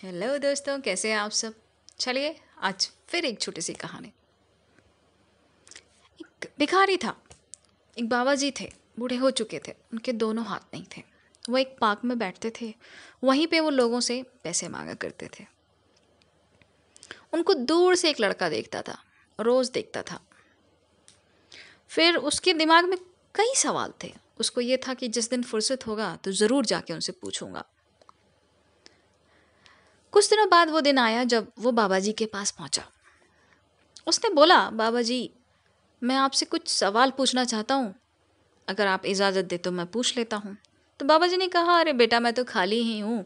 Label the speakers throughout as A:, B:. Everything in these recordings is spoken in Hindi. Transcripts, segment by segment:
A: हेलो दोस्तों, कैसे हैं आप सब। चलिए आज फिर एक छोटी सी कहानी। एक भिखारी था, एक बाबा जी थे, बूढ़े हो चुके थे, उनके दोनों हाथ नहीं थे। वो एक पार्क में बैठते थे, वहीं पे वो लोगों से पैसे मांगा करते थे। उनको दूर से एक लड़का देखता था, रोज़ देखता था। फिर उसके दिमाग में कई सवाल थे। उसको ये था कि जिस दिन फुर्सत होगा तो ज़रूर जाके उनसे पूछूंगा। कुछ दिनों बाद वो दिन आया जब वो बाबा जी के पास पहुंचा। उसने बोला, बाबा जी, मैं आपसे कुछ सवाल पूछना चाहता हूँ, अगर आप इजाज़त दे तो मैं पूछ लेता हूँ। तो बाबा जी ने कहा, अरे बेटा, मैं तो खाली ही हूँ,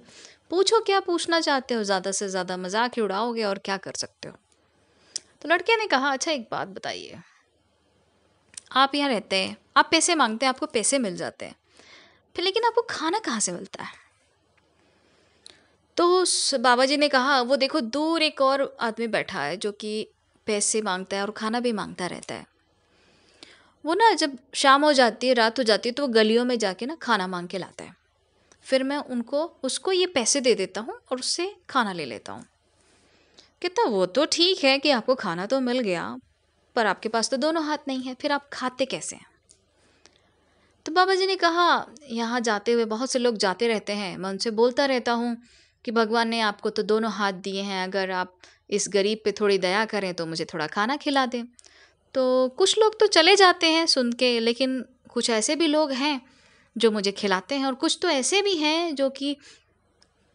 A: पूछो क्या पूछना चाहते हो, ज़्यादा से ज़्यादा मजाक ही उड़ाओगे और क्या कर सकते हो। तो लड़के ने कहा, अच्छा एक बात बताइए, आप यहाँ रहते हैं, आप पैसे मांगते हैं, आपको पैसे मिल जाते हैं, फिर लेकिन आपको खाना कहाँ से मिलता है। तो उस बाबा जी ने कहा, वो देखो दूर एक और आदमी बैठा है जो कि पैसे मांगता है और खाना भी मांगता रहता है। वो ना जब शाम हो जाती है, रात हो जाती है, तो वो गलियों में जाके ना खाना मांग के लाता है। फिर मैं उनको उसको ये पैसे दे देता हूँ और उससे खाना ले लेता हूँ। कहता, वो तो ठीक है कि आपको खाना तो मिल गया, पर आपके पास तो दोनों हाथ नहीं है, फिर आप खाते कैसे हैं। तो बाबा जी ने कहा, यहाँ जाते हुए बहुत से लोग जाते रहते हैं, मैं उनसे बोलता रहता हूँ कि भगवान ने आपको तो दोनों हाथ दिए हैं, अगर आप इस गरीब पे थोड़ी दया करें तो मुझे थोड़ा खाना खिला दें। तो कुछ लोग तो चले जाते हैं सुन के, लेकिन कुछ ऐसे भी लोग हैं जो मुझे खिलाते हैं, और कुछ तो ऐसे भी हैं जो कि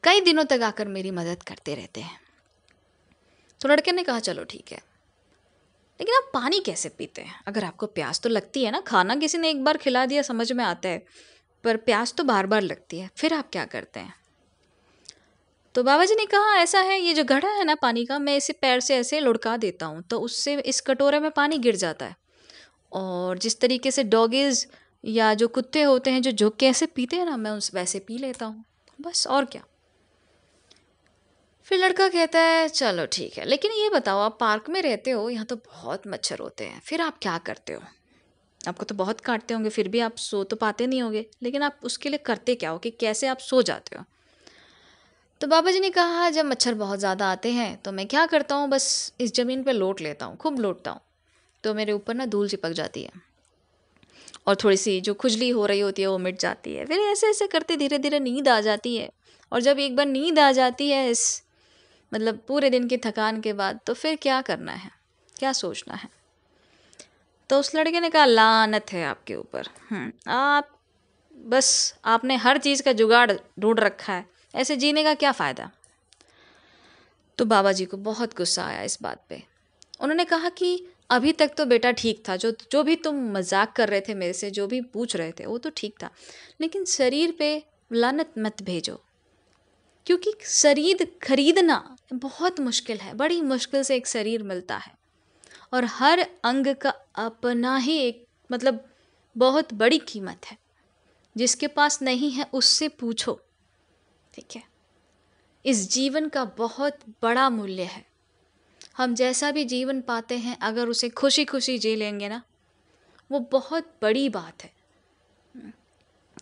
A: कई दिनों तक आकर मेरी मदद करते रहते हैं। तो लड़के ने कहा, चलो ठीक है, लेकिन आप पानी कैसे पीते हैं, अगर आपको प्यास तो लगती है ना, खाना किसी ने एक बार खिला दिया समझ में आता है, पर प्यास तो बार बार लगती है, फिर आप क्या करते हैं। तो बाबा जी ने कहा, ऐसा है, ये जो घड़ा है ना पानी का, मैं इसे पैर से ऐसे लुढ़का देता हूँ तो उससे इस कटोरे में पानी गिर जाता है, और जिस तरीके से डॉगीज या जो कुत्ते होते हैं जो झुक के ऐसे पीते हैं ना, मैं उस वैसे पी लेता हूँ, बस, और क्या। फिर लड़का कहता है, चलो ठीक है, लेकिन ये बताओ, आप पार्क में रहते हो, यहाँ तो बहुत मच्छर होते हैं, फिर आप क्या करते हो। आपको तो बहुत काटते होंगे, फिर भी आप सो तो पाते नहीं होंगे, लेकिन आप उसके लिए करते क्या हो, कि कैसे आप सो जाते हो। तो बाबा जी ने कहा, जब मच्छर बहुत ज़्यादा आते हैं तो मैं क्या करता हूँ, बस इस ज़मीन पे लोट लेता हूँ, खूब लोटता हूँ, तो मेरे ऊपर ना धूल चिपक जाती है, और थोड़ी सी जो खुजली हो रही होती है वो मिट जाती है। फिर ऐसे ऐसे करते धीरे धीरे नींद आ जाती है, और जब एक बार नींद आ जाती है, इस मतलब पूरे दिन की थकान के बाद, तो फिर क्या करना है, क्या सोचना है। तो उस लड़के ने कहा, लानत है आपके ऊपर, आप बस आपने हर चीज़ का जुगाड़ ढूंढ रखा है, ऐसे जीने का क्या फ़ायदा। तो बाबा जी को बहुत गुस्सा आया इस बात पे। उन्होंने कहा कि अभी तक तो बेटा ठीक था, जो जो भी तुम मजाक कर रहे थे मेरे से, जो भी पूछ रहे थे वो तो ठीक था, लेकिन शरीर पे लानत मत भेजो, क्योंकि शरीर खरीदना बहुत मुश्किल है, बड़ी मुश्किल से एक शरीर मिलता है, और हर अंग का अपना ही एक मतलब बहुत बड़ी कीमत है। जिसके पास नहीं है उससे पूछो, ठीक है। इस जीवन का बहुत बड़ा मूल्य है। हम जैसा भी जीवन पाते हैं, अगर उसे खुशी खुशी जी लेंगे ना, वो बहुत बड़ी बात है।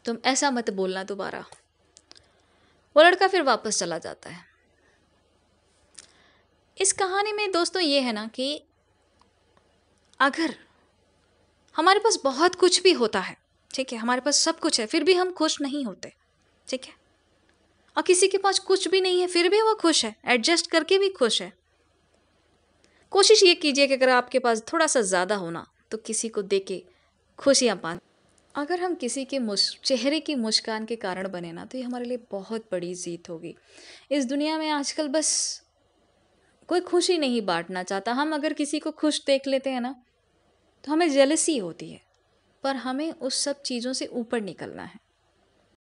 A: तुम ऐसा मत बोलना दोबारा। वो लड़का फिर वापस चला जाता है। इस कहानी में दोस्तों ये है ना कि अगर हमारे पास बहुत कुछ भी होता है, ठीक है, हमारे पास सब कुछ है, फिर भी हम खुश नहीं होते, ठीक है, और किसी के पास कुछ भी नहीं है फिर भी वो खुश है, एडजस्ट करके भी खुश है। कोशिश ये कीजिए कि अगर आपके पास थोड़ा सा ज़्यादा होना, तो किसी को दे के खुशियाँ पा। अगर हम किसी के चेहरे की मुस्कान के कारण बने ना, तो ये हमारे लिए बहुत बड़ी जीत होगी। इस दुनिया में आजकल बस कोई खुशी नहीं बांटना चाहता। हम अगर किसी को खुश देख लेते हैं ना, तो हमें जेलसी होती है, पर हमें उस सब चीज़ों से ऊपर निकलना है।